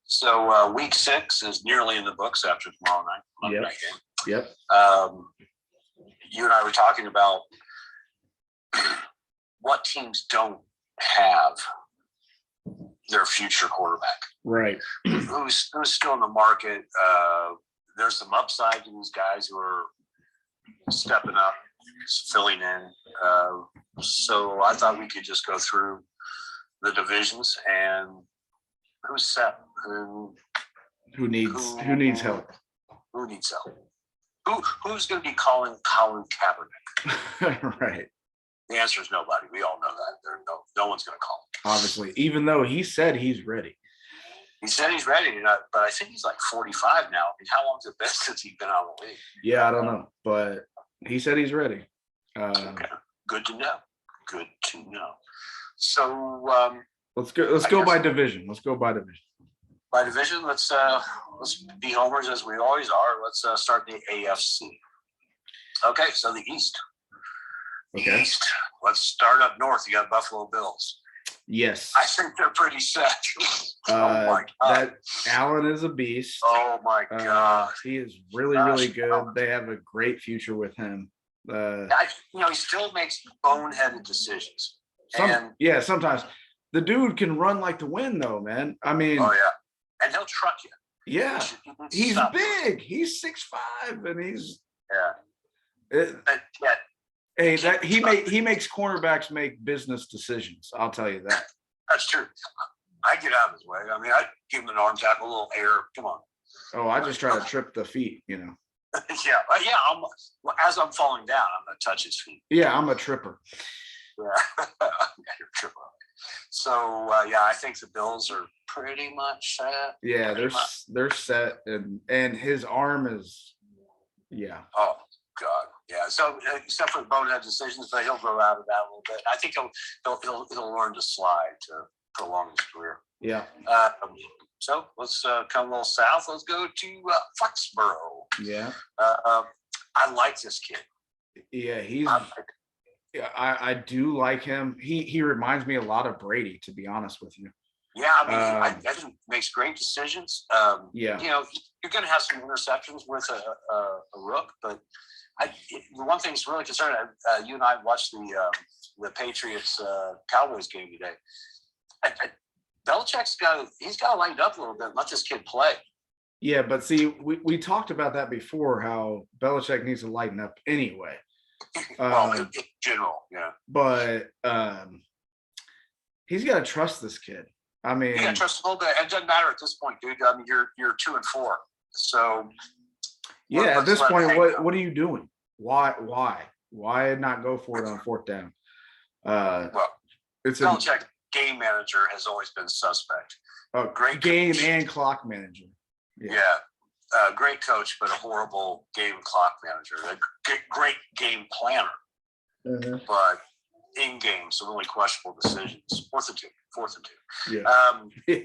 So week 6 is nearly in the books after tomorrow night. Monday night game. Yep. You and I were talking about what teams don't have their future quarterback. Right. Who's still in the market. There's some upside to these guys who are stepping up, filling in. So I thought we could just go through the divisions and who's set, who needs help. Who needs help? Who's going to be calling Colin Kaepernick? Right. The answer is nobody. We all know that. No one's going to call him. Obviously, even though he said he's ready. He said he's ready, but I think he's like 45 now. I mean, how long's it been since he's been out of the league? Yeah, I don't know, but he said he's ready. Okay. Good to know. So let's go by division. Let's go by division. By division, let's be homers as we always are. Let's start the AFC. Okay, so the East. Okay. East. Let's start up north. You got Buffalo Bills. Yes. I think they're pretty set. Oh my God. That Allen is a beast. Oh my God. He is really good. They have a great future with him. He still makes boneheaded decisions. Sometimes the dude can run like the wind, though, man. I mean, oh yeah, and he'll truck you. Yeah, he's big. He's 6'5", and he's Hey, he makes cornerbacks make business decisions. I'll tell you that. That's true. I get out of his way. I mean, I give him an arm tackle, a little air. Come on. Oh, I just try to trip the feet, Yeah. As I'm falling down, I'm gonna touch his feet. Yeah, I'm a tripper. Yeah, you're a tripper. So I think the Bills are pretty much set. Yeah, they're set, and his arm is. Yeah. Oh God. Yeah. So except for the bonehead decisions, but he'll grow out of that a little bit. I think he'll learn to slide to prolong his career. Yeah. So let's come a little south. Let's go to Foxborough. Yeah. I like this kid. Yeah, I do like him. He reminds me a lot of Brady, to be honest with you. Yeah, I mean, I think he makes great decisions. Yeah. You're going to have some interceptions with a rook, but the one thing that's really concerning, you and I watched the Patriots Cowboys game today. Belichick's got to lighten up a little bit and let this kid play. Yeah, but see, we talked about that before, how Belichick needs to lighten up anyway. Well, in general, yeah. But he's got to trust this kid. I mean, you got to trust a little bit. It doesn't matter at this point, dude. I mean, you're 2-4. So yeah, at this point, what are you doing? Why not go for it on 4th down? It's Belichick. Game manager has always been suspect. Great game coach. And clock manager. Yeah. Great coach, but a horrible game clock manager. A great game planner, but in game, some really questionable decisions. 4th and 2. Yeah.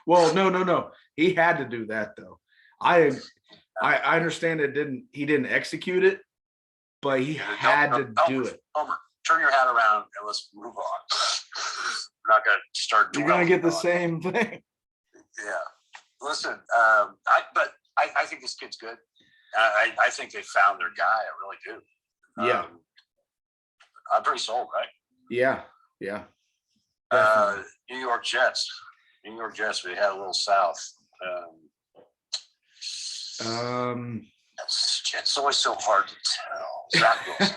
Well, no. He had to do that though. I understand he didn't execute it, but he had to do it. Homer, turn your hat around and let's move on. We're not going to start. You're going to get the same thing. Yeah. Listen, I think this kid's good. I think they found their guy. I really do. Yeah. I'm pretty sold, right? Yeah. New York Jets. We had a little south. It's always so hard to tell. Zach Wilson.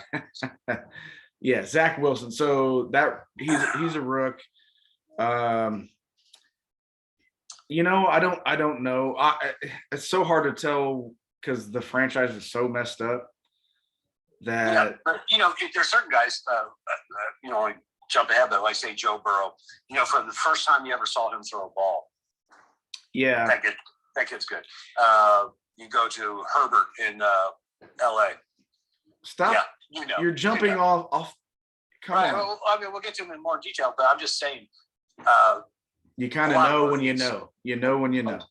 Yeah, Zach Wilson. So that he's a rook. I don't know. It's so hard to tell because the franchise is so messed up that but, there's certain guys. Like jump ahead, but like say Joe Burrow. For the first time you ever saw him throw a ball. Yeah, that kid's good. You go to Herbert in L.A. Stop. Yeah, you're jumping off. Come on. Well, I mean, we'll get to him in more detail, but I'm just saying. You kind of know when you know. You know when you know.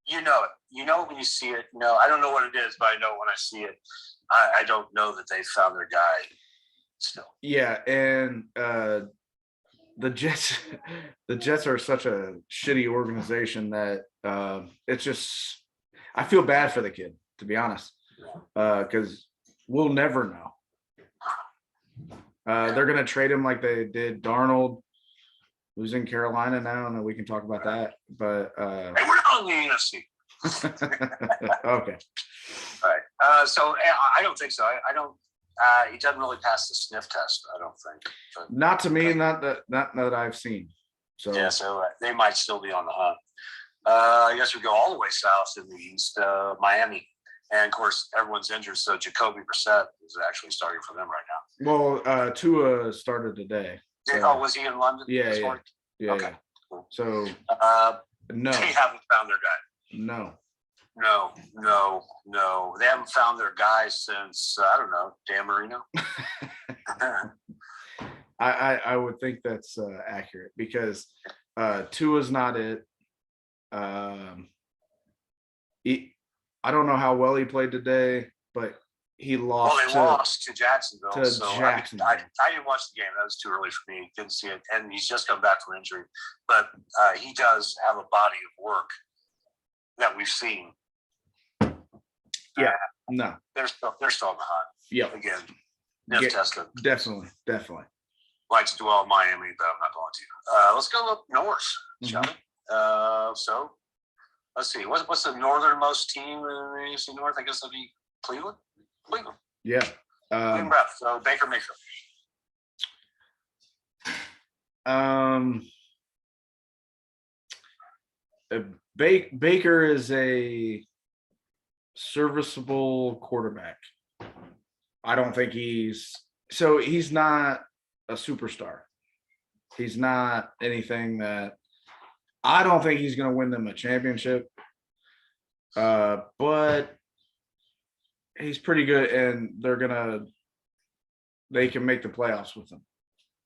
You know it. You know when you see it. No, I don't know what it is, but I know when I see it. I don't know that they found their guy still. Yeah, and the Jets, the Jets are such a shitty organization that it's just. I feel bad for the kid, to be honest, because we'll never know. They're gonna trade him like they did Darnold, who's in Carolina now, and then we can talk about that. But Hey, we're not in the NFC. okay. All right. So I don't think so. I don't. He doesn't really pass the sniff test. I don't think. But, Not to me, not that I've seen. So yeah. So they might still be on the hunt. I guess we go all the way south in the east, Miami, and of course everyone's injured. So Jacoby Brissett is actually starting for them right now. Well, Tua started today. So. Oh, was he in London? Yeah. Okay. Yeah. Cool. So no, they haven't found their guy. No. They haven't found their guy since I don't know, Dan Marino. I would think that's accurate because Tua's not it. I don't know how well he played today, but he lost. Well, they lost to Jacksonville. I didn't watch the game. That was too early for me. Didn't see it, and he's just come back from injury. But he does have a body of work that we've seen. Yeah, no, they're still on the hunt. Yeah, again, sniff tested. Definitely. Like to dwell in Miami, but I'm not going to. Let's go up north, shall we? So let's see. What's the northernmost team in the AFC North? I guess that'd be Cleveland. Yeah. Cleveland. So Baker Mayfield. Baker is a serviceable quarterback. I don't think he's not a superstar. He's not anything that I don't think he's going to win them a championship. But he's pretty good, and they can make the playoffs with him.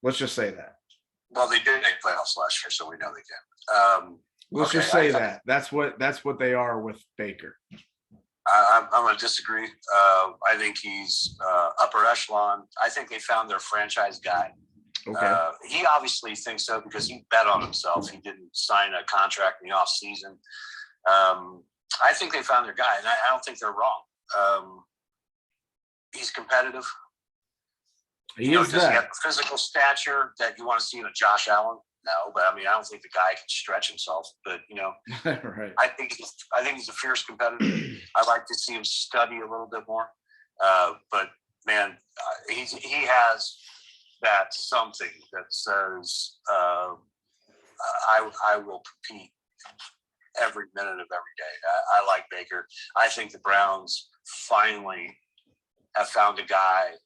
Let's just say that. Well, they did make playoffs last year, so we know they can. Let's just say that. That's what they are with Baker. I'm going to disagree. I think he's upper echelon. I think they found their franchise guy. Okay. He obviously thinks so because he bet on himself. He didn't sign a contract in the offseason. I think they found their guy, and I don't think they're wrong. He's competitive. Does he have the physical stature that you want to see in a Josh Allen? No, but I mean, I don't think the guy can stretch himself. But right. I think he's a fierce competitor. I'd like to see him study a little bit more. But man, he has that something that says I will compete every minute of every day. I like Baker. I think the Browns finally have found a guy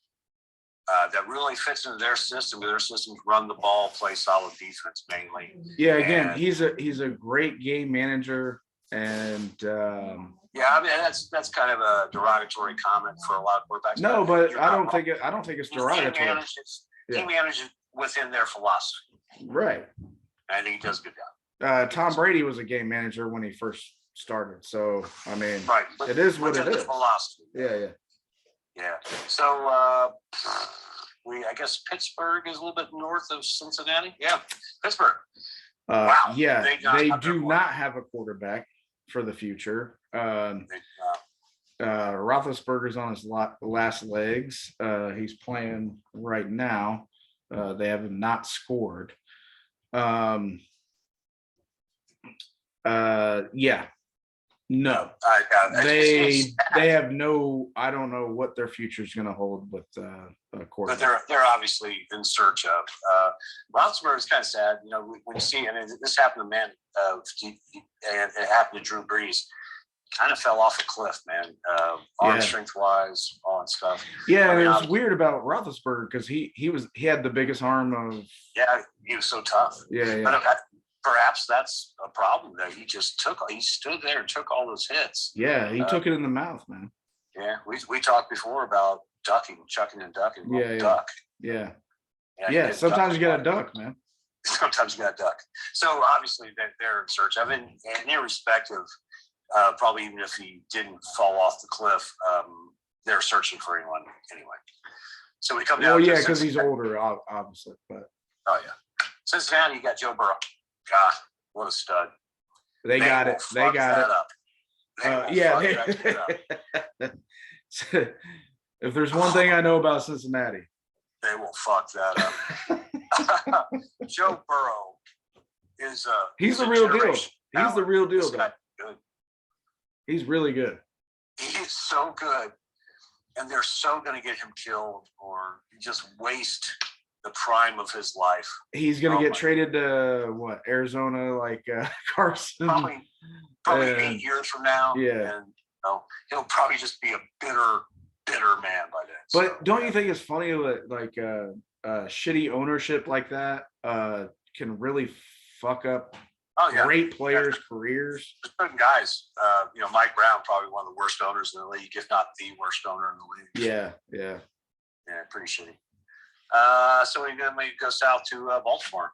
that really fits into their system. Their systems run the ball, play solid defense mainly. Yeah, again, he's a great game manager, and yeah, I mean that's kind of a derogatory comment for a lot of quarterbacks. No, but I don't think it's derogatory. He manages within their philosophy. Right. I think he does a good job. Tom Brady was a game manager when he first started, so I mean, right. It is what it is. Philosophy. Yeah. So I guess Pittsburgh is a little bit north of Cincinnati. Yeah, Pittsburgh. Wow. Yeah, they do not have a quarterback for the future. Roethlisberger's on his last legs. He's playing right now. They have not scored. Yeah. No, they have no. I don't know what their future is going to hold with a quarterback. But they're obviously in search of. Roethlisberger is kind of sad, when you see, and this happened to and it happened to Drew Brees. Kind of fell off a cliff, man. Arm strength wise, all that stuff. Yeah, and it was weird about Roethlisberger because he had the biggest arm of. Yeah, he was so tough. Yeah. But perhaps that's a problem that he stood there and took all those hits. Yeah, he took it in the mouth, man. Yeah, we talked before about chucking and ducking. Yeah. Duck. Yeah, sometimes you got to duck, man. Sometimes you got to duck. So obviously they're in search of it, and irrespective, probably even if he didn't fall off the cliff, they're searching for anyone anyway. So we come down. Well, yeah, because he's older, obviously, but. Oh yeah. Cincinnati, you got Joe Burrow. God, what a stud. They got it. They got it. Up. If there's one thing I know about Cincinnati, they will fuck that up. Joe Burrow is he's the real deal. He's the real deal, though. He's really good. He's so good, and they're so going to get him killed or just waste the prime of his life. He's going to get traded to what, Arizona, like Carson. Probably 8 years from now. Yeah. And he'll probably just be a bitter man by then. But don't you think it's funny that like shitty ownership like that can really fuck up great players' careers? Certain guys, Mike Brown, probably one of the worst owners in the league, if not the worst owner in the league. Yeah, pretty shitty. So we're going to go south to Baltimore.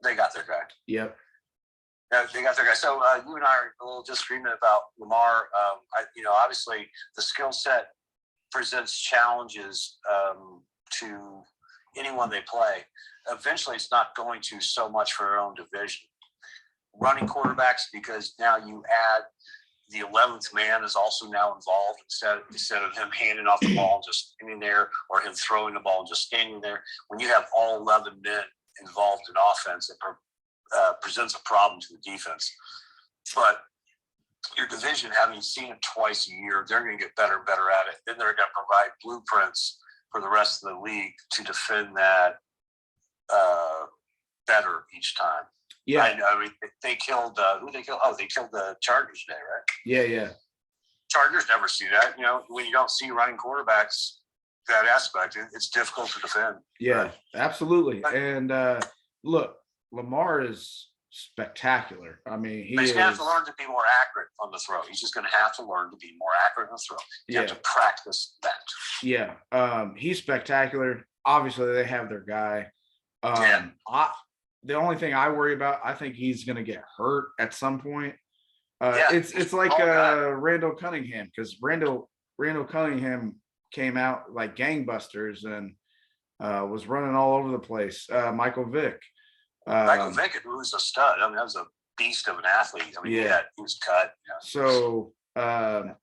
They got their guy. Yep. They got their guy. So you and I are a little disagreement about Lamar. Obviously the skill set presents challenges to anyone they play. Eventually, it's not going to so much for their own division. Running quarterbacks, because now you add the 11th man is also now involved instead of him handing off the ball and just standing there, or him throwing the ball and just standing there. When you have all 11 men involved in offense, it presents a problem to the defense. But your division, having seen it twice a year, they're going to get better and better at it. Then they're going to provide blueprints for the rest of the league to defend that better each time. Yeah, I mean, they killed who they killed? Oh, they killed the Chargers today, right? Yeah. Chargers never see that. When you don't see running quarterbacks, that aspect, it's difficult to defend. Yeah, right? Absolutely. And look, Lamar is spectacular. I mean, he's going to have to learn to be more accurate on the throw. He's just going to have to learn to be more accurate on the throw. You have to practice that. Yeah, he's spectacular. Obviously, they have their guy. The only thing I worry about, I think he's going to get hurt at some point. It's like Randall Cunningham, because Randall Cunningham came out like gangbusters and was running all over the place. Michael Vick. Michael Vick was a stud. I mean, that was a beast of an athlete. I mean, he was cut. So I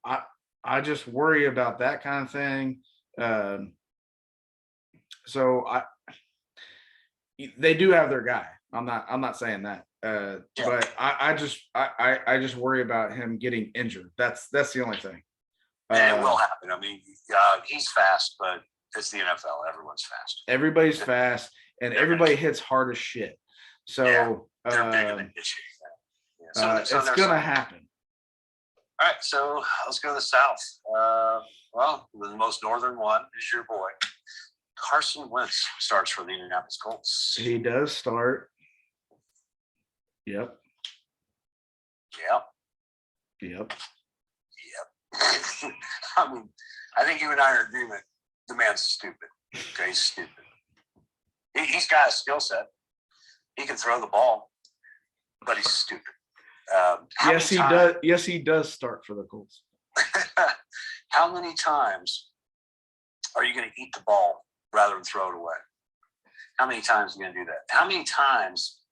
just worry about that kind of thing. They do have their guy. I'm not saying that. But I just worry about him getting injured. That's the only thing. And it will happen. I mean, he's fast, but it's the NFL. Everyone's fast. Everybody's fast, and everybody hits hard as shit. So they're bigger than shit. It's gonna happen. All right, so let's go to the South. Well, the most northern one is your boy. Carson Wentz starts for the Indianapolis Colts. He does start. Yep. I mean, I think you and I are in agreement. The man's stupid. Okay, he's stupid. He's got a skill set. He can throw the ball, but he's stupid. Yes, he does. Yes, he does start for the Colts. How many times are you going to eat the ball rather than throw it away? How many times are you going to do that? How many times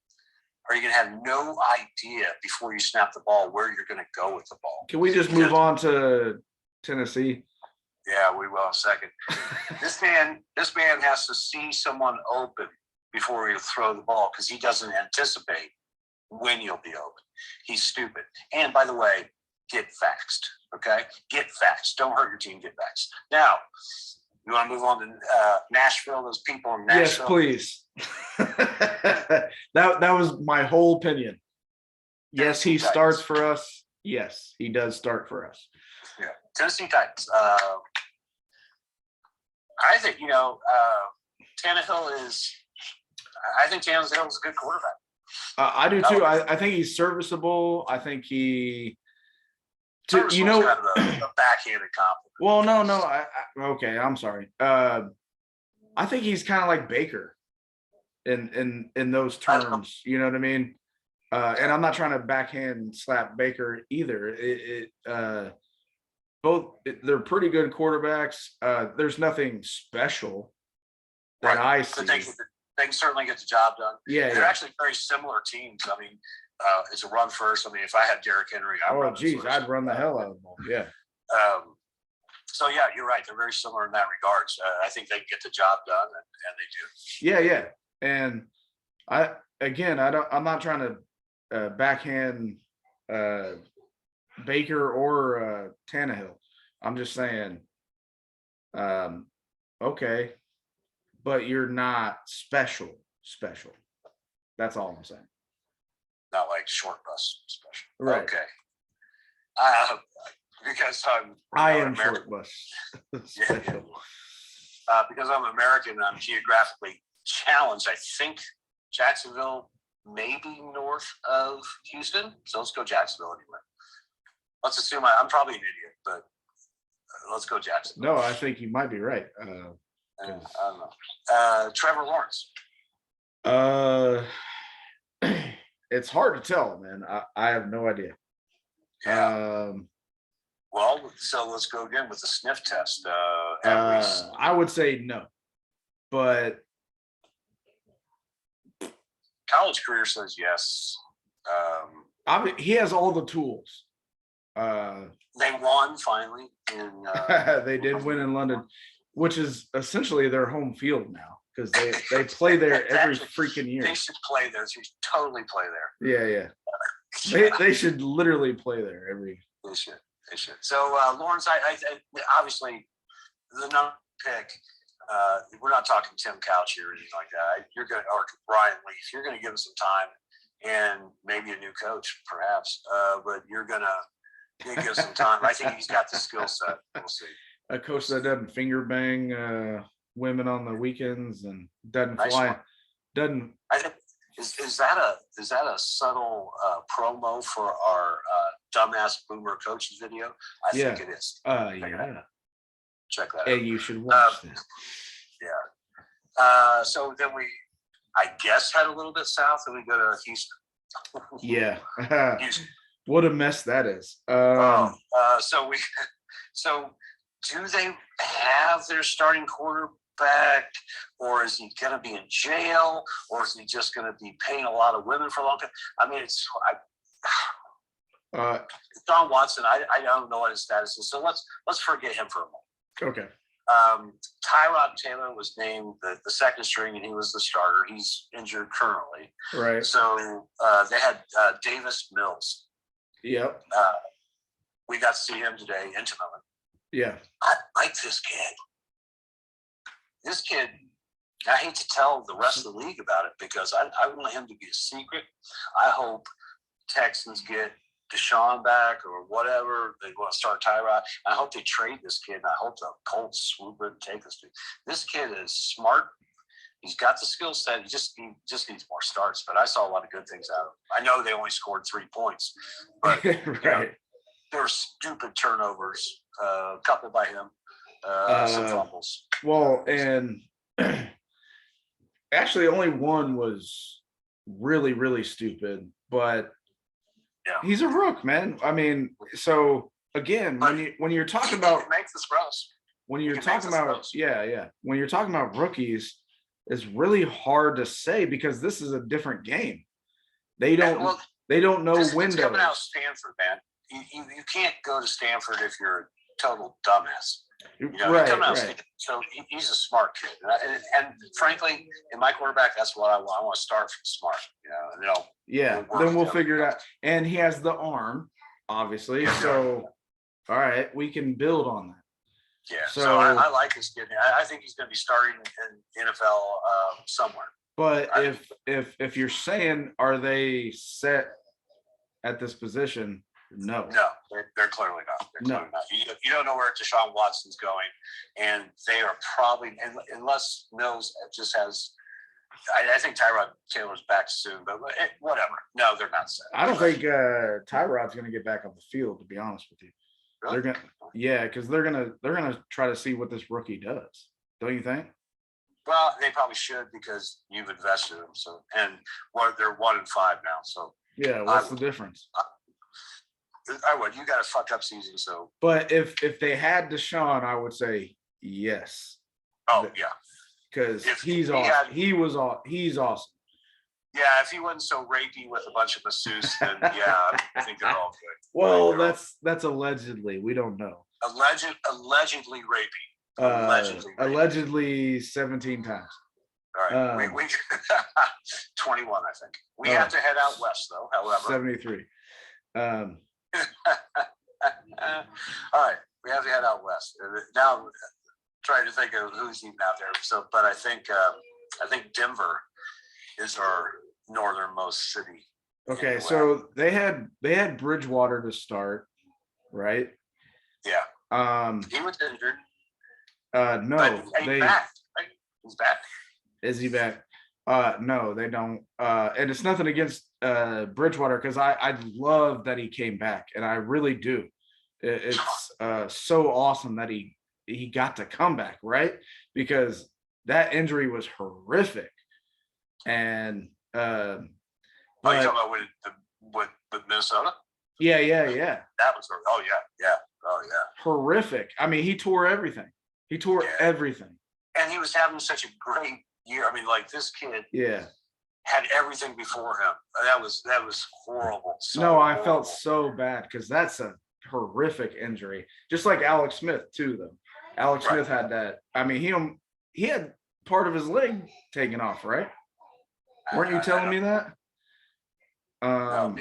are you going to have no idea before you snap the ball where you're going to go with the ball? Can we just move on to Tennessee? Yeah, we will in a second. This man has to see someone open before he'll throw the ball because he doesn't anticipate when you'll be open. He's stupid. And by the way, get vaxxed, okay? Get vaxxed. Don't hurt your team, get vaxxed. Now, you want to move on to Nashville, those people in Nashville? Yes, please. that was my whole opinion. Yes, he starts for us. Yes, he does start for us. Yeah, Tennessee Titans. I think, Tannehill is – I think Tannehill is a good quarterback. I do too. I think he's serviceable. I think he – kind of a backhanded compliment. Well, no. Okay, I'm sorry. I think he's kind of like Baker in those terms. You know what I mean? And I'm not trying to backhand slap Baker either. They're pretty good quarterbacks. There's nothing special that I see. they can certainly get the job done. Yeah, They're yeah. actually very similar teams. I mean, it's a run first. I mean, if I had Derrick Henry, I'd run the hell out of the ball. Yeah. So yeah, you're right. They're very similar in that regards. I think they can get the job done, and they do. Yeah, yeah. And I'm not trying to backhand Baker or Tannehill. I'm just saying, okay, but you're not special. That's all I'm saying. Not like short bus special. Right. Okay. Because I am short bus special. Because I'm American, I'm geographically challenged. I think Jacksonville may be north of Houston, so let's go Jacksonville anyway. Let's assume I'm probably an idiot, but let's go Jacksonville. No, I think you might be right. I don't know. Trevor Lawrence. It's hard to tell, man. I have no idea. Yeah. Well, so let's go again with the sniff test. I would say no, but college career says yes. He has all the tools. They won finally. They did win in London, which is essentially their home field now because they play there every freaking year. They should play there. They should totally play there. Yeah. They should literally play there every. They should. So Lawrence, I obviously the number pick. We're not talking Tim Couch here or anything like that. You're going or Brian Leaf. You're going to give him some time and maybe a new coach, perhaps. But you're going to give some time. I think he's got the skill set. We'll see. A coach that doesn't finger bang women on the weekends and doesn't Nice fly. one. Doesn't. I think is that a subtle promo for our dumbass boomer coaches video? I think it is. Yeah. Check that out. Hey, you should watch this. Yeah. So then we, I guess, head a little bit south and we go to Houston. Yeah. Houston. What a mess that is. So do they have their starting quarterback, or is he going to be in jail, or is he just going to be paying a lot of women for a long time? I mean, John Watson. I don't know what his status is, so let's forget him for a moment. Okay. Tyrod Taylor was named the second string, and he was the starter. He's injured currently. Right. So they had Davis Mills. Yep. We got to see him today intimately. Yeah. I like this kid. This kid, I hate to tell the rest of the league about it because I want him to be a secret. I hope Texans get Deshaun back or whatever. They want to start Tyrod. I hope they trade this kid, and I hope the Colts swoop in and take this dude. This kid is smart. He's got the skill set. He just needs more starts. But I saw a lot of good things out of him. I know they only scored 3 points, but right. There were stupid turnovers, a couple by him, some fumbles. Well, and actually only one was really, really stupid, but he's a rook, man. I mean, so again, when you're talking about make the throws. When you're talking about when you're talking about rookies, it's really hard to say because this is a different game. They don't know windows. Coming out of Stanford, man. You can't go to Stanford if you're a total dumbass. Right. So he's a smart kid, and frankly, in my quarterback, that's what I want. I want to start from smart, then we'll figure it out. And he has the arm, obviously. So, all right, we can build on that. Yeah. So I like this kid. I think he's going to be starting in NFL somewhere. But if you're saying, are they set at this position? No, they're clearly not. They're clearly not. You don't know where Deshaun Watson's going, and they are probably, unless Mills just has. I think Tyrod Taylor's back soon, but whatever. No, they're not set. I don't think Tyrod's going to get back on the field. To be honest with you, really? Because they're gonna try to see what this rookie does. Don't you think? Well, they probably should because you've invested in them. So, and they're 1-5 now. So yeah, what's the difference? I would. You got a fucked up season, so. But if they had Deshaun, I would say yes. Oh yeah. because If he's he awesome. had- He's awesome. Yeah, if he wasn't so rapey with a bunch of masseuse, then yeah, I think they're all good. Well, They're all- that's allegedly. We don't know. allegedly rapey. Allegedly 17 times. All right, we 21, I think. We have to head out west, though. However, 73. all right, we have to head out west now. Trying to think of who's even out there. So, but I think Denver is our northernmost city. Okay, so they had Bridgewater to start, right? Yeah. He was injured. No, but he's back. Right? He's back. Is he back? No, they don't. And it's nothing against Bridgewater, because I love that he came back, and I really do. It's so awesome that he got to come back, right? Because that injury was horrific. And Oh, you talking about with Minnesota? Yeah. That was yeah. Horrific. I mean, he tore everything. He tore everything. And he was having such a great year. I mean, like, this kid had everything before him. That was horrible. No, I felt so bad, because that's a horrific injury. Just like Alex Smith too, though. Alex Smith had that. I mean, he had part of his leg taken off, right? Weren't you telling me that? No,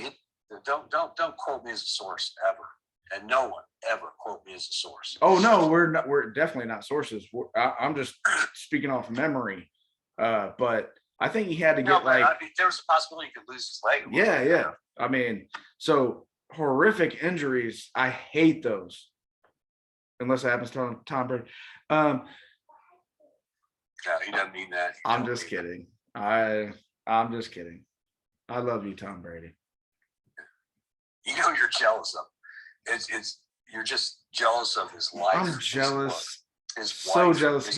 don't quote me as a source ever, and no one ever quote me as a source. Oh no, we're definitely not sources. I'm just speaking off memory. But I think he had to get I mean, there was a possibility he could lose his leg. Yeah. I mean, so horrific injuries, I hate those. Unless it happens to Tom Brady. Yeah, he doesn't mean that. I'm just kidding. I'm just kidding. I love you, Tom Brady. You know, you're jealous of him. You're just jealous of his life. I'm jealous. His so wife, jealous.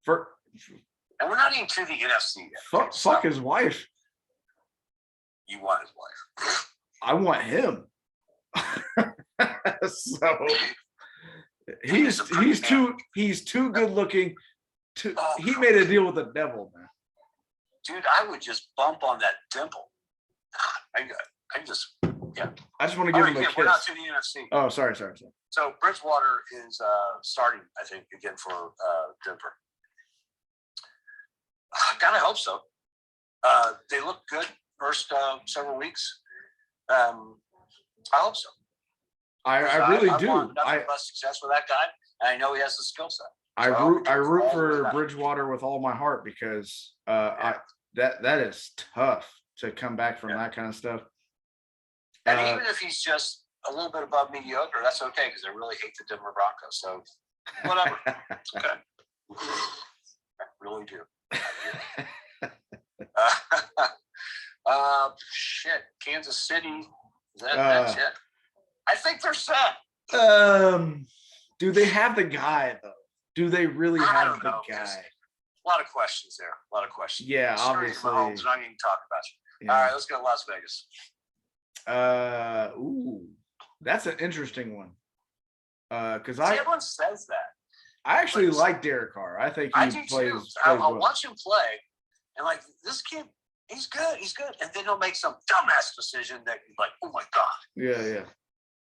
And we're not even to the NFC yet. Fuck his wife. You want his wife. I want him. So he's too good looking. He made a deal with the devil, man. Dude, I would just bump on that dimple. I just want to give him a kiss. We're not to the NFC. Oh, sorry. So Bridgewater is starting, I think, again for Denver. Gotta hope so. They look good first several weeks. I hope so. I really do. Want nothing but success with that guy. And I know he has the skill set. I root for Bridgewater with all my heart, because that is tough to come back from that kind of stuff. And even if he's just a little bit above mediocre, that's okay, because I really hate the Denver Broncos. So whatever. Okay. I really do. Shit. Kansas City. That's it. I think they're set. Do they have the guy, though? Do they really have the guy? A lot of questions there. A lot of questions. Yeah, obviously. Mahomes, not even talk about you. Yeah. All right, let's go to Las Vegas. That's an interesting one. Because everyone says that. I actually like Derek Carr. I think he plays. I'll watch him play, and like, this kid, he's good. And then he'll make some dumbass decision that you're like, oh my god. Yeah.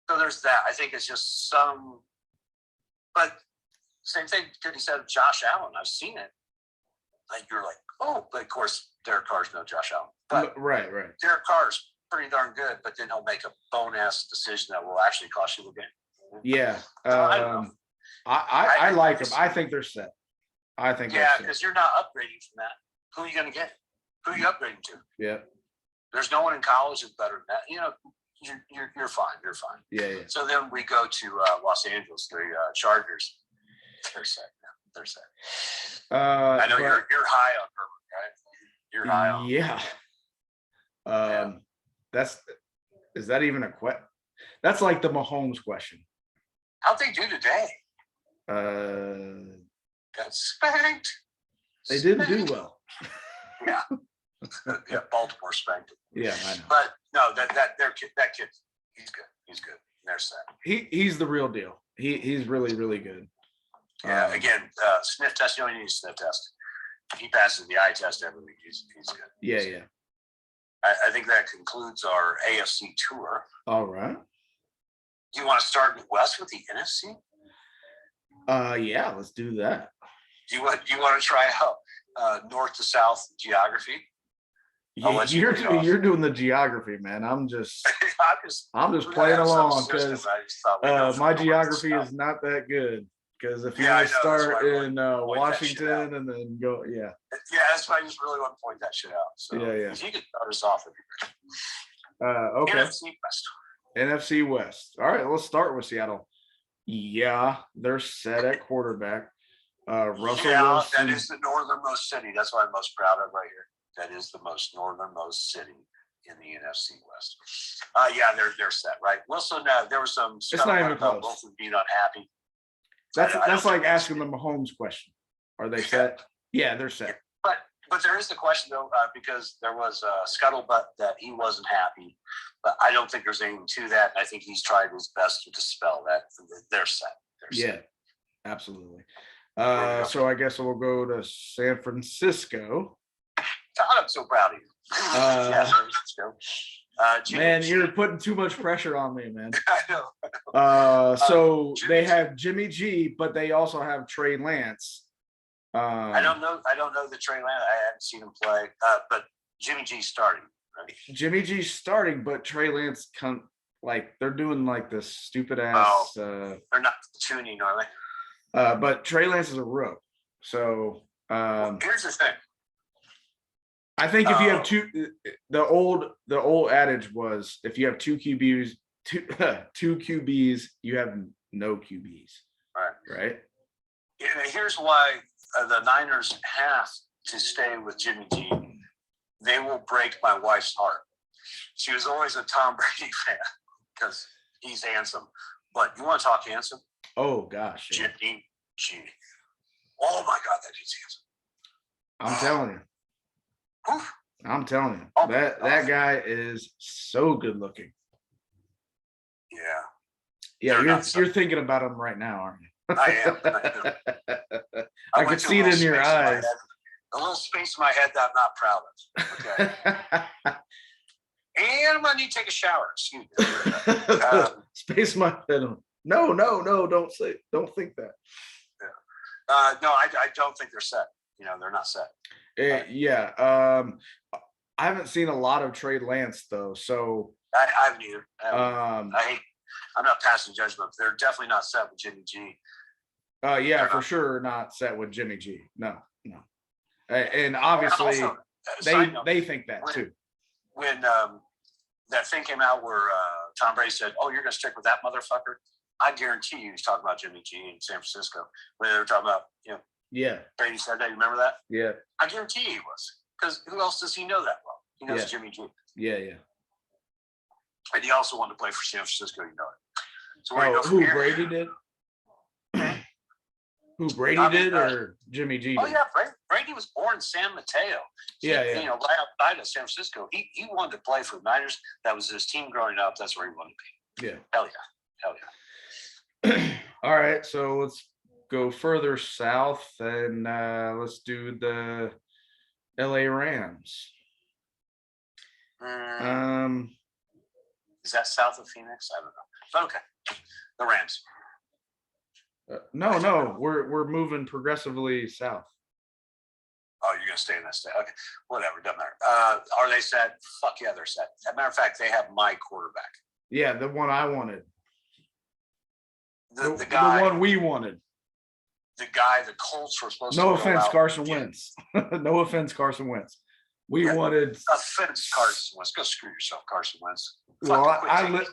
So there's that. I think it's just but same thing could be said of Josh Allen. I've seen it. Like, you're like, oh, but of course Derek Carr's no Josh Allen. But right. Derek Carr's pretty darn good, but then he'll make a bone-ass decision that will actually cost you the game. Yeah. So I like them. I think they're set. Because you're not upgrading from that. Who are you going to get? Who are you upgrading to? Yeah. There's no one in college that's better than that. You know, you're fine. You're fine. Yeah. So then we go to Los Angeles, the Chargers. They're set. They're set. I know you're high on Herbert, right? You're high on. Yeah. Is that even a question? That's like the Mahomes question. How'd they do today? Got spanked. They didn't do well. Yeah. Baltimore spanked it. Yeah, I know. But no, that kid, he's good. He's good. They're set. He's the real deal. He's really, really good. Yeah. Again, sniff test. You only need a sniff test. If he passes the eye test every week, he's good. Yeah, yeah. I think that concludes our AFC tour. All right. Do you want to start west with the NFC? Yeah, let's do that. Do you want to try out north to south geography? Yeah, you're doing the geography, man. I'm just playing along because my geography is not that good. Because if you want to start in Washington and then go, yeah, that's why I just really want to point that shit out. So yeah. If you could start us off, it'd be great. Okay. NFC West. NFC West. All right, let's start with Seattle. Yeah, they're set at quarterback. Russell Wilson. That is the northernmost city. That's what I'm most proud of right here. That is the most northernmost city in the NFC West. Yeah, they're set, right? Wilson, there was some stuff about both of them being unhappy. That's like asking the Mahomes question. Are they set? Yeah, they're set. But there is the question though, because there was a scuttlebutt that he wasn't happy. But I don't think there's anything to that. I think he's tried his best to dispel that. They're set. Yeah, absolutely. So I guess we'll go to San Francisco. God, I'm so proud of you. Yeah, San Francisco. Man, you're putting too much pressure on me, man. I know. So they have Jimmy G, but they also have Trey Lance. I don't know the Trey Lance. I haven't seen him play, but Jimmy G's starting. Right? Jimmy G's starting, but Trey Lance they're doing like this stupid ass. They're not tuning, are they? But Trey Lance is a rook. So here's the thing. I think if you have the old adage was if you have two QBs, two QBs, you have no QBs. Right. Yeah, here's why the Niners have to stay with Jimmy G. They will break my wife's heart. She was always a Tom Brady fan because he's handsome. But you want to talk handsome? Oh gosh, yeah. Jimmy G. Oh my God, that dude's handsome. I'm telling you. Oof. I'm telling you, that guy is so good looking. Yeah. You're thinking about him right now, aren't you? I am. I can see it in your eyes. A little space in my head that I'm not proud of. Okay. And I'm gonna need to take a shower. Excuse me. Space in my head. No, don't think that. Yeah. No, I don't think they're set. They're not set. Yeah. I haven't seen a lot of Trey Lance though, so I haven't either. I'm not passing judgment. They're definitely not set with Jimmy G. Yeah, for sure not set with Jimmy G. No. And obviously also, they think that too. When that thing came out where Tom Brady said, "Oh, you're gonna stick with that motherfucker," I guarantee you he's talking about Jimmy G in San Francisco when they were talking about Yeah. Brady said that. You remember that? Yeah. I guarantee he was. Because who else does he know that well? He knows Jimmy G. Yeah. And he also wanted to play for San Francisco, it. So where you go from who Brady did? Who Brady did or Jimmy G did? Oh yeah, Brady was born in San Mateo. Yeah. Right outside of San Francisco. He wanted to play for the Niners. That was his team growing up. That's where he wanted to be. Yeah. Hell yeah. All right, so let's go further south and let's do the LA Rams. Is that south of Phoenix? I don't know. But okay. The Rams. No, we're moving progressively south. Oh, you're gonna stay in that state? Okay, whatever, doesn't matter. Are they set? Fuck yeah, they're set. As a matter of fact, they have my quarterback. Yeah, the one I wanted. The guy, the one we wanted. The guy the Colts were supposed to. No offense, Carson Wentz. No offense, Carson Wentz. We wanted. Offense, Carson Wentz. Go screw yourself, Carson Wentz. Well,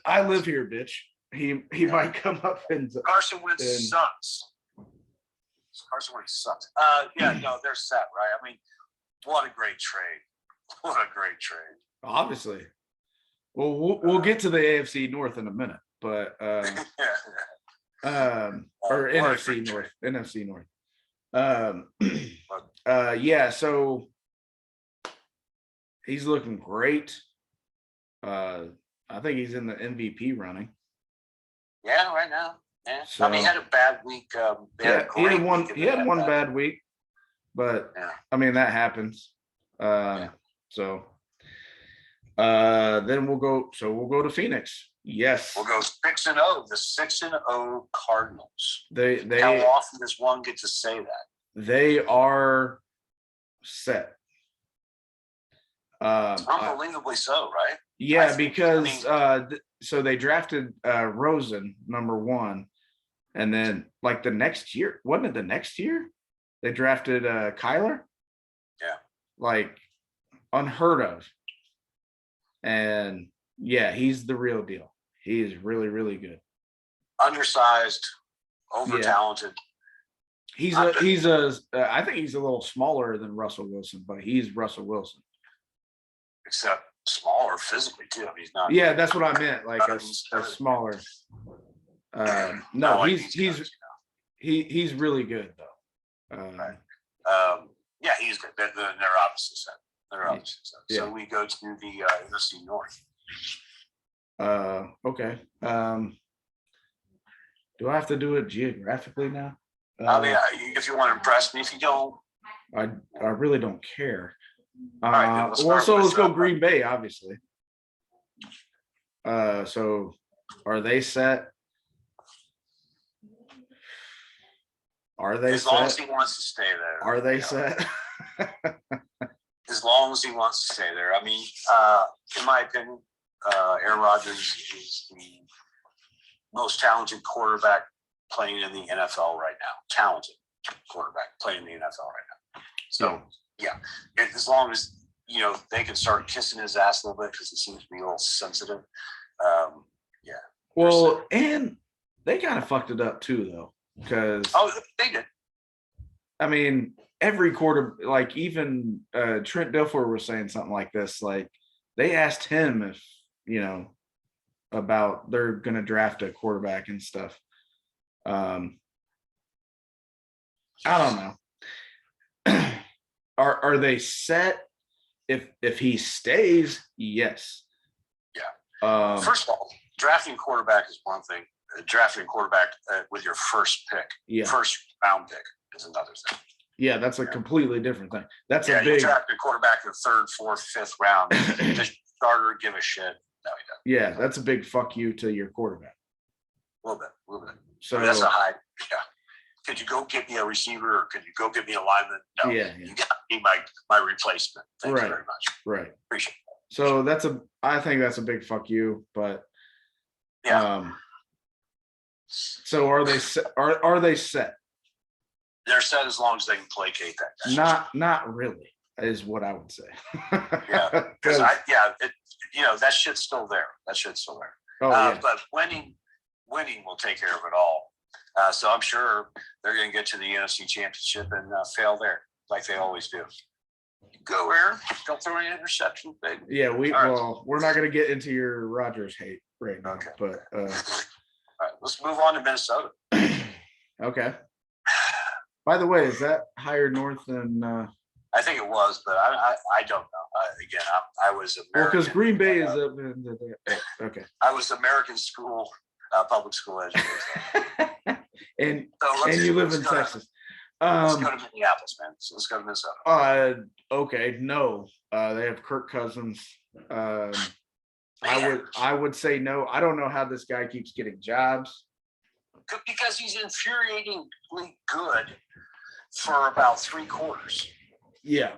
I live here, bitch. He might come up and Carson Wentz sucks. Carson Wentz sucks. No, they're set, right? I mean, what a great trade. What a great trade. Obviously. Well, we'll get to the AFC North in a minute, but or NFC North. NFC North. Yeah, so he's looking great. I think he's in the MVP running. Yeah, right now. Yeah. So, he had a bad week. He had one bad week. but Yeah. I mean that happens. So then we'll go to Phoenix. Yes. We'll go 6-0, the 6-0 Cardinals. They How often does one get to say that? They are set. Unbelievably so, right? Yeah, because so they drafted Rosen #1, and then like the next year, wasn't it the next year? They drafted Kyler. Yeah. Like unheard of. And yeah, he's the real deal. He is really, really good. Undersized, over talented. I think he's a little smaller than Russell Wilson, but he's Russell Wilson. Except smaller physically too. I mean, he's not. Yeah, that's what I meant. Like a smaller. No, he's really good though. Right. Yeah, he's good. They're obviously set. They're obviously set. Yeah. So we go to the NFC North. Okay. Do I have to do it geographically now? I mean, if you want to impress me, if you don't, I really don't care. All right, let's go Green Bay, obviously. So are they set? Are they as long as he wants to stay there? Are they set? As long as he wants to stay there. I mean, in my opinion, Aaron Rodgers is the most talented quarterback playing in the NFL right now. Talented quarterback playing in the NFL right now. So, yeah, as long as, they can start kissing his ass a little bit because he seems to be a little sensitive. Yeah. Well, and they kind of fucked it up too, though, because they did. I mean, every quarter, like even Trent Dilfer was saying something like this. Like they asked him if about they're going to draft a quarterback and stuff. I don't know. Are they set? If he stays, yes. Yeah. First of all, drafting quarterback is one thing. Drafting quarterback with your first pick, first round pick, is another thing. Yeah, that's a completely different thing. That's a big. You draft a quarterback in the 3rd, 4th, 5th round. Just starter, give a shit. No, he doesn't. Yeah, that's a big fuck you to your quarterback. A little bit. So that's a high. Yeah. Could you go get me a receiver, or could you go get me a lineman? No. Yeah. You got to be my replacement. Thank you very much. Right. Appreciate it. So I think that's a big fuck you, but yeah. So are they set? Are they set? They're set as long as they can placate that guy. Not really, is what I would say. Yeah, because that shit's still there. Oh, but winning will take care of it all. So I'm sure they're going to get to the NFC Championship and fail there, like they always do. Go, Aaron. Don't throw any interceptions, baby. Yeah, we're not going to get into your Rodgers hate right now. Okay. But all right, let's move on to Minnesota. Okay. By the way, is that higher north than? I think it was, but I don't know. Again, I was American. Well, because Green Bay is up in the. Okay. I was American school, public school education. and you live in Texas. Let's go to Minneapolis, man. So let's go to Minnesota. Okay, no. They have Kirk Cousins. I would say no. I don't know how this guy keeps getting jobs. Because he's infuriatingly good for about 3 quarters. Yeah.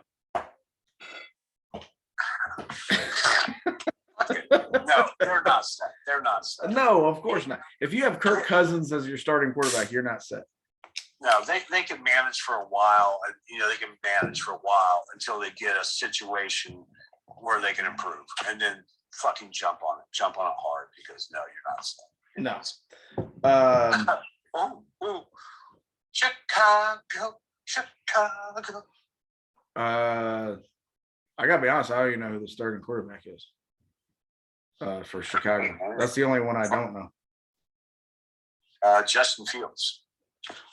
No, they're not set. No, of course not. If you have Kirk Cousins as your starting quarterback, you're not set. No, they can manage for a while, and they can manage for a while until they get a situation where they can improve, and then fucking jump on it hard, because no, you're not set. No. Chicago. I gotta be honest, I don't even know who the starting quarterback is for Chicago. That's the only one I don't know. Justin Fields.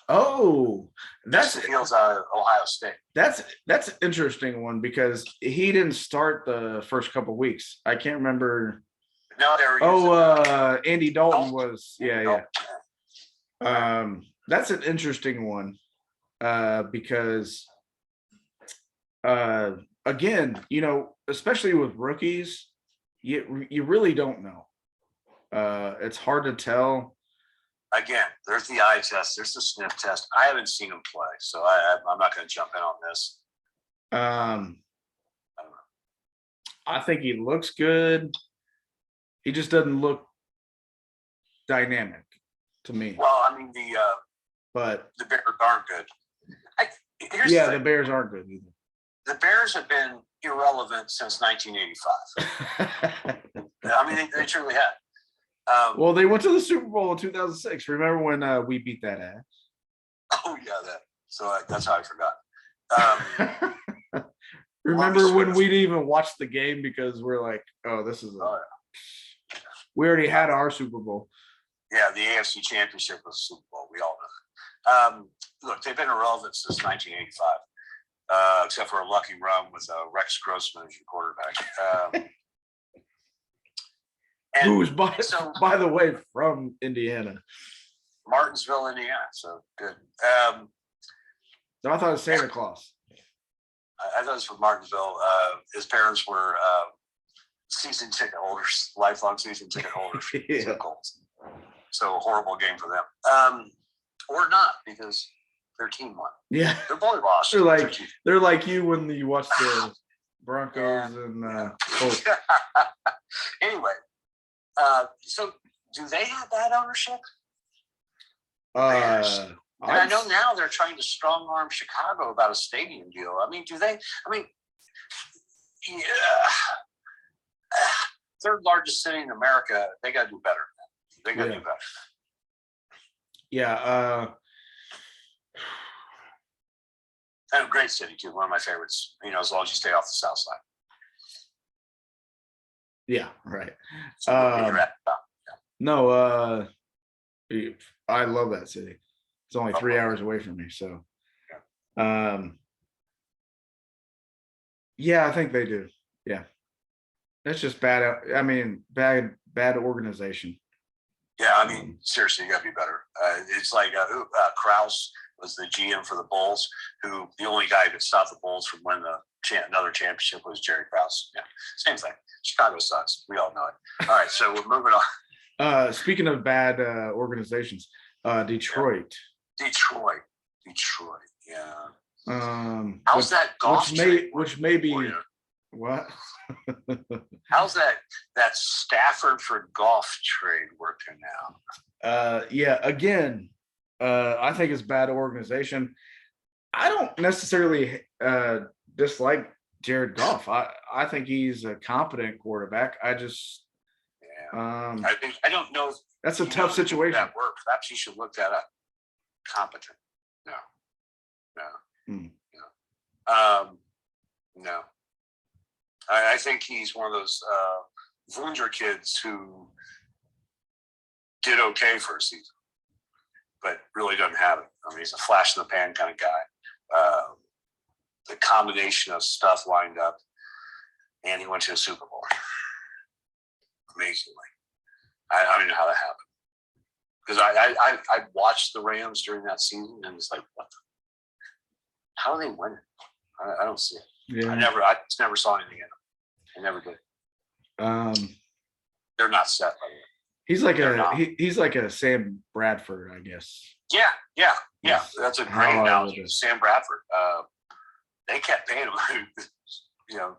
Oh, Justin Fields out of Ohio State. That's an interesting one, because he didn't start the first couple weeks. I can't remember. No, Andy Dalton was. Yeah. That's an interesting one because Again, especially with rookies, you really don't know. It's hard to tell. Again, there's the eye test, there's the sniff test. I haven't seen him play, so I'm not going to jump in on this. I think he looks good. He just doesn't look dynamic to me. Well, I mean, but the Bears aren't good. The Bears aren't good either. The Bears have been irrelevant since 1985. I mean, they truly have. Well, they went to the Super Bowl in 2006. Remember when we beat that ass? Oh yeah, that's how I forgot. Remember when we didn't even watch the game because we're like, oh, this is we already had our Super Bowl. Yeah, the AFC Championship was Super Bowl. We all know that. Look, they've been irrelevant since 1985, except for a lucky run with Rex Grossman as your quarterback. Who's by the way from Indiana, Martinsville, Indiana. So good. No, I thought it was Santa Claus. I thought it was from Martinsville. His parents were season ticket holders, lifelong season ticket holders. Yeah. So horrible game for them, or not, because their team won. Yeah, their boy lost. They're like you when you watch the Broncos and Colts. Anyway, so do they have bad ownership? And I know now they're trying to strong arm Chicago about a stadium deal. I mean, do they? I mean, yeah, third largest city in America. They got to do better. They got to do better. Yeah. And a great city too. One of my favorites. As long as you stay off the south side. Yeah. Right. So No. I love that city. It's only 3 hours away from me. So. Yeah, I think they do. Yeah. That's just bad. I mean, bad organization. Yeah, I mean, seriously, you got to be better. It's like Krause was the GM for the Bulls, who the only guy that stopped the Bulls from winning another championship was Jerry Krause. Yeah, same thing. Chicago sucks. We all know it. All right, so we're moving on. Speaking of bad organizations, Detroit. Yeah. Detroit. Yeah. How's that golf trade? Which may be what? How's that Stafford for golf trade working out? Yeah, again, I think it's bad organization. I don't necessarily dislike Jared Goff. I think he's a competent quarterback. I just I don't know. That's a tough situation. That works. Perhaps you should look that up. Competent. No. No. I think he's one of those Wunder kids who did okay for a season, but really doesn't have it. I mean, he's a flash in the pan kind of guy. The combination of stuff lined up, and he went to a Super Bowl. Amazingly. I don't know how that happened. Because I watched the Rams during that season, and it's like, what how do they win it? I don't see it. Yeah. I just never saw anything in them. I never did. They're not set by the way. He's like a Sam Bradford, I guess. Yeah. That's a great analogy. Sam Bradford. They kept paying him.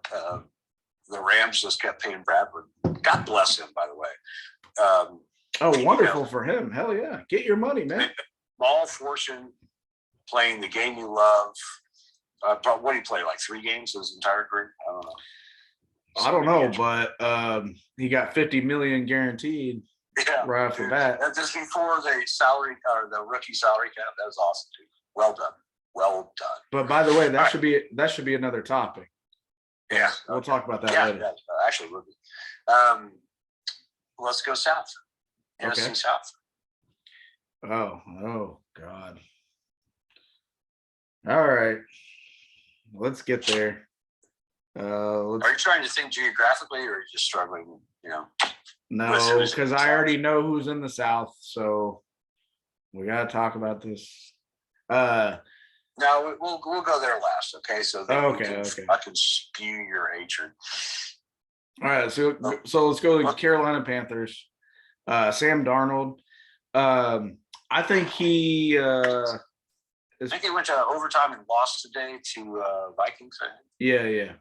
The Rams just kept paying Bradford. God bless him, by the way. Wonderful for him. Hell yeah. Get your money, man. Small fortune, playing the game you love. What did he play? Like 3 games his entire career? I don't know. But he got $50 million guaranteed right off the bat. Just before the salary or the rookie salary cap. That was awesome, dude. Well done. But by the way, that should be another topic. Yeah, we'll talk about that later. Yeah, actually, would be. Let's go south. NFC South. Oh God. All right, let's get there. Are you trying to think geographically, or are you just struggling? No, because I already know who's in the South, so we got to talk about this. No, we'll go there last. Okay, so then Okay. I can spew your hatred. All right, so let's go to Carolina Panthers. Sam Darnold. I think he I think they went to overtime and lost today to Vikings. Yeah.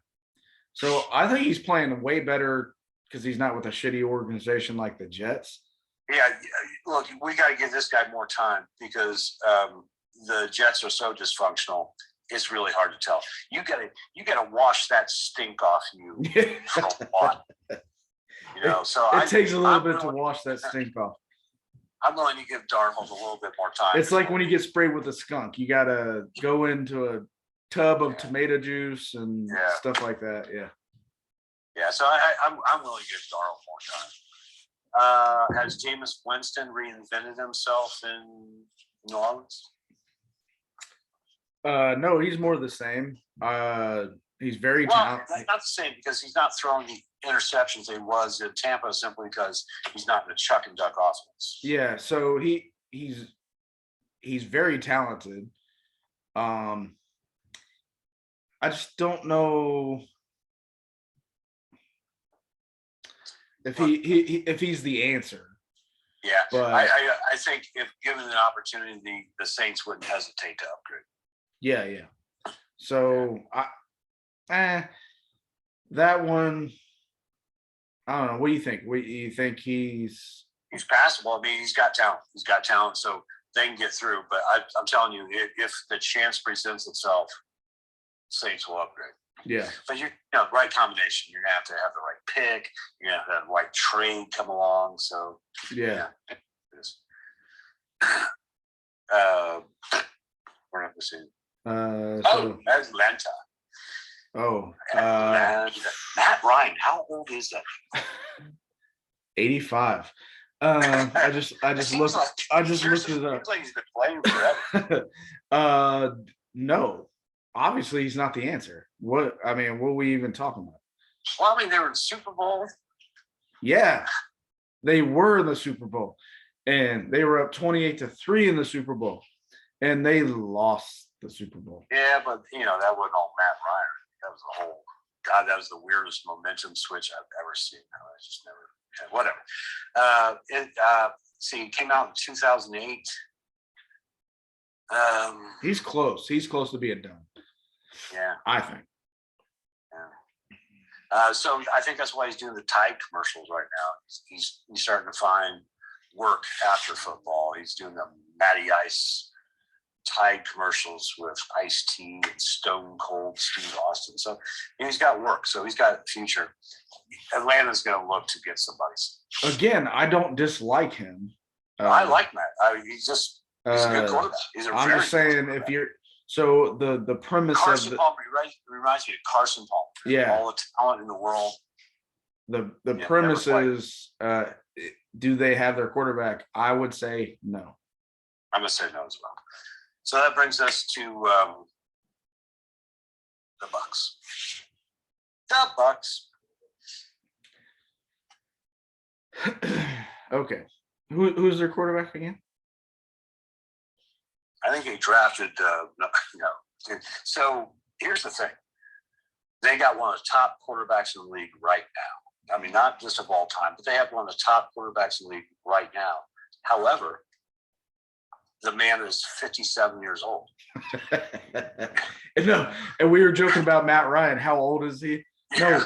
So I think he's playing way better because he's not with a shitty organization like the Jets. Yeah, look, we got to give this guy more time because the Jets are so dysfunctional. It's really hard to tell. You gotta wash that stink off you for a lot. So it takes a little bit to wash that stink off. I'm willing to give Darnold a little bit more time. It's like when you get sprayed with a skunk. You gotta go into a tub of tomato juice and stuff like that. Yeah. So I'm willing to give Darnold more time. Has Jameis Winston reinvented himself in New Orleans? No, he's more the same. He's very talented. Not the same because he's not throwing the interceptions he was in Tampa simply because he's not in the chuck and duck offense. Yeah, so he's very talented. I just don't know if he's the answer. Yeah, but I think if given an opportunity, the Saints wouldn't hesitate to upgrade. Yeah. So that one, I don't know. What do you think? You think he's passable? I mean, he's got talent. So they can get through. But I'm telling you, if the chance presents itself, Saints will upgrade. Yeah. But right combination. You're gonna have the right pick. You're gonna have the right trade come along. So yeah. We're not missing. Atlanta. Matt Ryan. How old is that? 85. I just looked it up. Like he's been playing forever. No. Obviously, he's not the answer. What are we even talking about? Well, they were in the Super Bowl. Yeah, they were in the Super Bowl, and they were up 28-3 in the Super Bowl, and they lost the Super Bowl. Yeah, but that wasn't all Matt Ryan. That was the weirdest momentum switch I've ever seen. I just never. Whatever. It came out in 2008. He's close. He's close to being done. Yeah, I think. Yeah. So I think that's why he's doing the Tide commercials right now. He's starting to find work after football. He's doing the Matty Ice Tide commercials with Ice-T and Stone Cold Steve Austin. So he's got work. So he's got a future. Atlanta's going to look to get somebody. Again, I don't dislike him. I like Matt. He's a good quarterback. I'm just saying if you're so the premise Carson of Palmer reminds me of Carson Palmer. Yeah, all the talent in the world. The premise is do they have their quarterback? I would say no. I'm gonna say no as well. So that brings us to the Bucks. The Bucks. Okay, who's their quarterback again? I think they drafted. No. So here's the thing: they got one of the top quarterbacks in the league right now. Not just of all time, but they have one of the top quarterbacks in the league right now. However, the man is 57 years old. No, and we were joking about Matt Ryan. How old is he? No,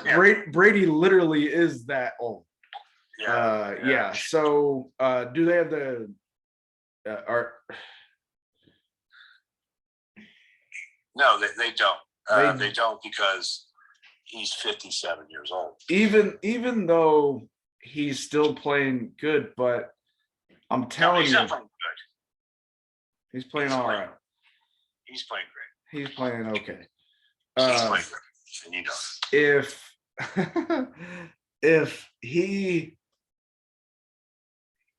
Brady literally is that old. Yeah. So, do they have the? No, they don't. They don't because he's 57 years old. Even though he's still playing good, but I'm telling he's you, not playing good. He's playing all right. He's playing great. He's playing okay. He's playing great, and if he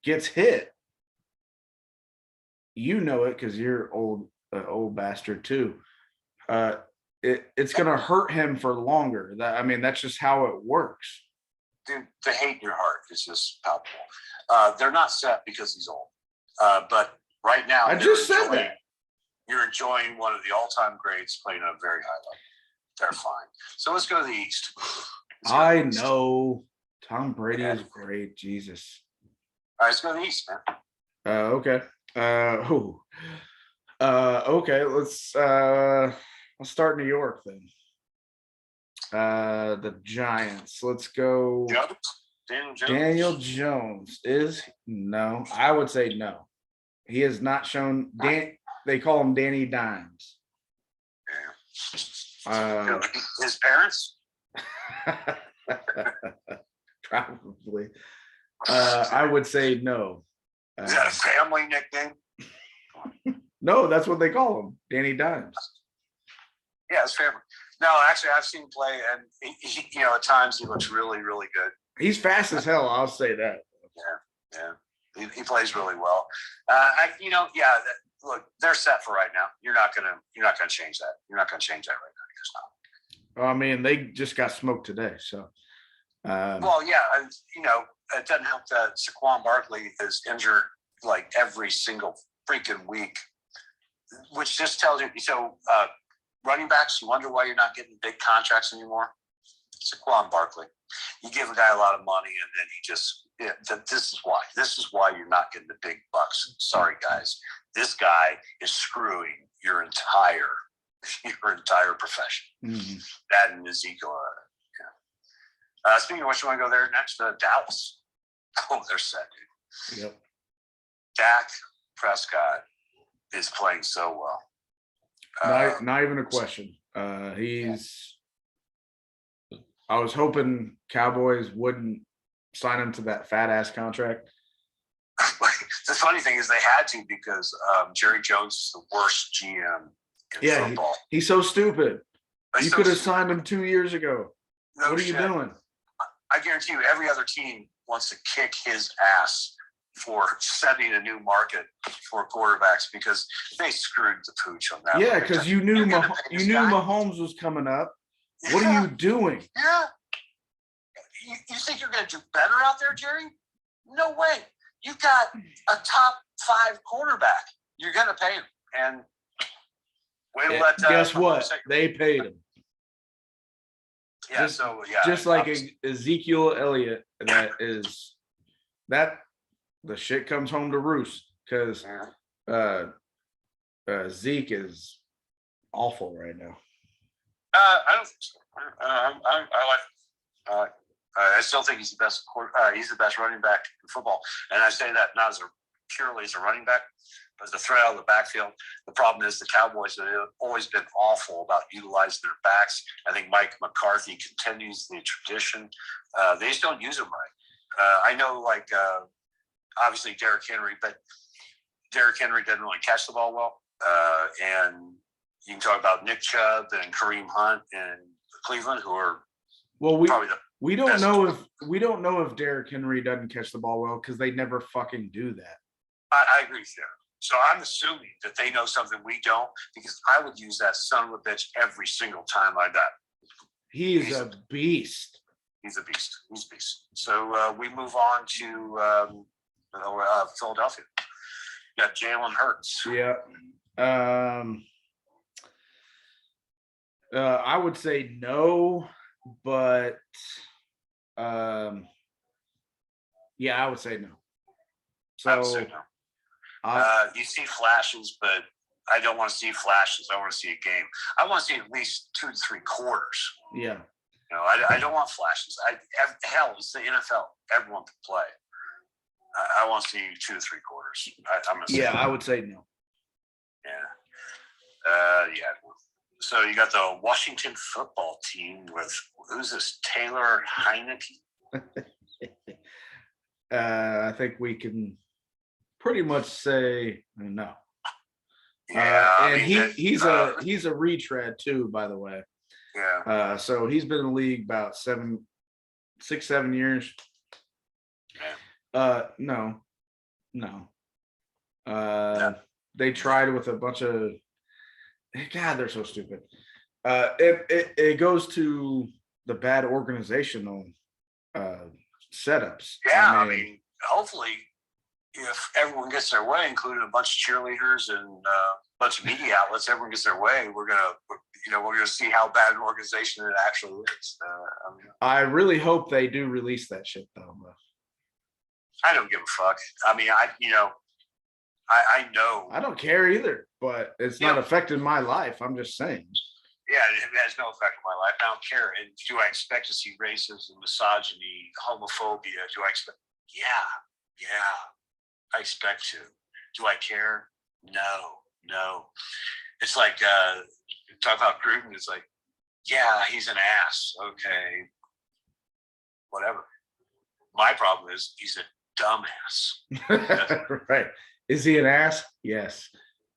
gets hit, it because you're old bastard too. It's gonna hurt him for longer. That's just how it works. Dude, the hate in your heart is just palpable. They're not set because he's old. But right now, I just said that. you're enjoying one of the all-time greats playing at a very high level. They're fine. So let's go to the East. I know Tom Brady is great. Jesus. All right, let's go to the East, man. Okay. Okay. Let's start New York then. The Giants. Let's go. Daniel Jones. Daniel Jones is no. I would say no. He has not shown. They call him Danny Dimes. Yeah. His parents. Probably. I would say no. Is that a family nickname? No, that's what they call him, Danny Dimes. Yeah, it's family. No, actually, I've seen him play, and he, at times he looks really, really good. He's fast as hell. I'll say that. Yeah. He plays really well. Look, they're set for right now. You're not gonna change that. You're not gonna change that right now. You're just not. I mean, they just got smoked today, so. Well, yeah, it doesn't help that Saquon Barkley is injured like every single freaking week, which just tells you. So, running backs, you wonder why you're not getting big contracts anymore. Saquon Barkley, you give a guy a lot of money, and then he just. This is why. This is why you're not getting the big bucks. Sorry, guys. This guy is screwing your entire profession. Mm-hmm. That and Ezekiel. Speaking of which, you want to go there next? Dallas. Oh, they're set, dude. Yep. Dak Prescott is playing so well. Not even a question. I was hoping Cowboys wouldn't sign him to that fat ass contract. The funny thing is they had to because Jerry Jones is the worst GM in football. He's so stupid. You could have signed him 2 years ago. No what are you doing? I guarantee you every other team wants to kick his ass for setting a new market for quarterbacks because they screwed the pooch on that. Yeah, because you knew Mahomes was coming up. Yeah. What are you doing? Yeah. You think you're going to do better out there, Jerry? No way. You got a top 5 quarterback. You're going to pay him. And guess what? They paid him. Yeah, just like Ezekiel Elliott, the shit comes home to roost because Zeke is awful right now. I don't think so. I still think he's the best. He's the best running back in football, and I say that not purely as a running back, but as a threat out of the backfield. The problem is the Cowboys have always been awful about utilizing their backs. I think Mike McCarthy continues the tradition. They just don't use them right. I know, obviously Derrick Henry, but Derrick Henry doesn't really catch the ball well. And you can talk about Nick Chubb and Kareem Hunt in Cleveland, who are probably we don't know if Derrick Henry doesn't catch the ball well because they never fucking do that. I agree with you. So I'm assuming that they know something we don't, because I would use that son of a bitch every single time I got. He's a beast. He's a beast. He's a beast. So we move on to Philadelphia. You got Jalen Hurts. Yeah. I would say no, but yeah, I would say no. So I would say no. You see flashes, but I don't want to see flashes. I want to see a game. I want to see at least 2 to 3 quarters. Yeah. I don't want flashes. Hell, it's the NFL. Everyone can play. I want to see 2 to 3 quarters. I would say no. Yeah. Yeah. So you got the Washington football team with, who's this, Taylor Heineke? I think we can pretty much say no. Yeah, he's a retread too, by the way. Yeah. So he's been in the league about 6-7 years. Yeah. No. They tried with a bunch of. God, they're so stupid. It goes to the bad organizational setups. Yeah, I mean, hopefully if everyone gets their way, including a bunch of cheerleaders and a bunch of media outlets, everyone gets their way, we're gonna see how bad an organization it actually is. I really hope they do release that shit though. I don't give a fuck. I mean, I know. I don't care either, but it's not affecting my life. I'm just saying. Yeah, it has no effect on my life. I don't care. And do I expect to see racism, misogyny, homophobia? Do I expect? Yeah, I expect to. Do I care? No. It's like talk about Gruden. It's like, yeah, he's an ass. Okay, whatever. My problem is he's a dumbass. Right. Is he an ass? Yes.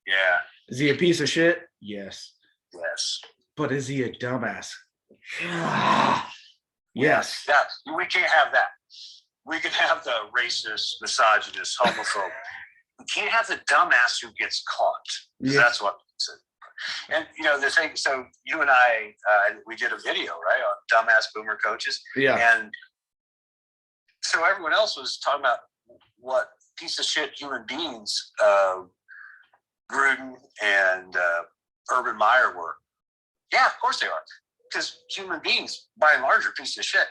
Yeah. Is he a piece of shit? Yes. Yes. But is he a dumbass? Yes. Yes. We can't have that. We can have the racist, misogynist, homophobe. We can't have the dumbass who gets caught. Yeah. That's what it's. And the thing. So you and I, we did a video, right, on dumbass boomer coaches. Yeah. And so everyone else was talking about what piece of shit human beings Gruden and Urban Meyer were. Yeah, of course they are. Because human beings, by and large, are pieces of shit.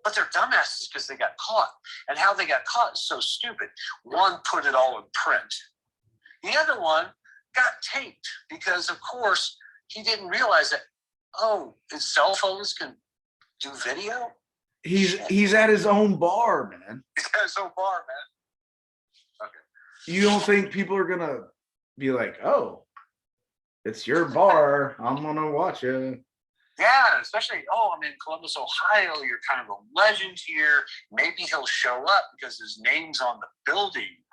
But they're dumbasses because they got caught. And how they got caught is so stupid. One put it all in print. The other one got taped because, of course, he didn't realize that, his cell phones can do video? He's at his own bar, man. He's at his own bar, man. Okay. You don't think people are gonna be like, oh, it's your bar, I'm gonna watch it? Yeah, especially, I'm in Columbus, Ohio. You're kind of a legend here. Maybe he'll show up because his name's on the building.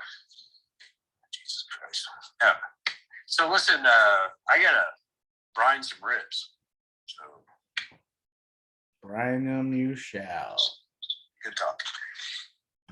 Jesus Christ. Yeah. So listen, I gotta brine some ribs. So brine them you shall. Good talk.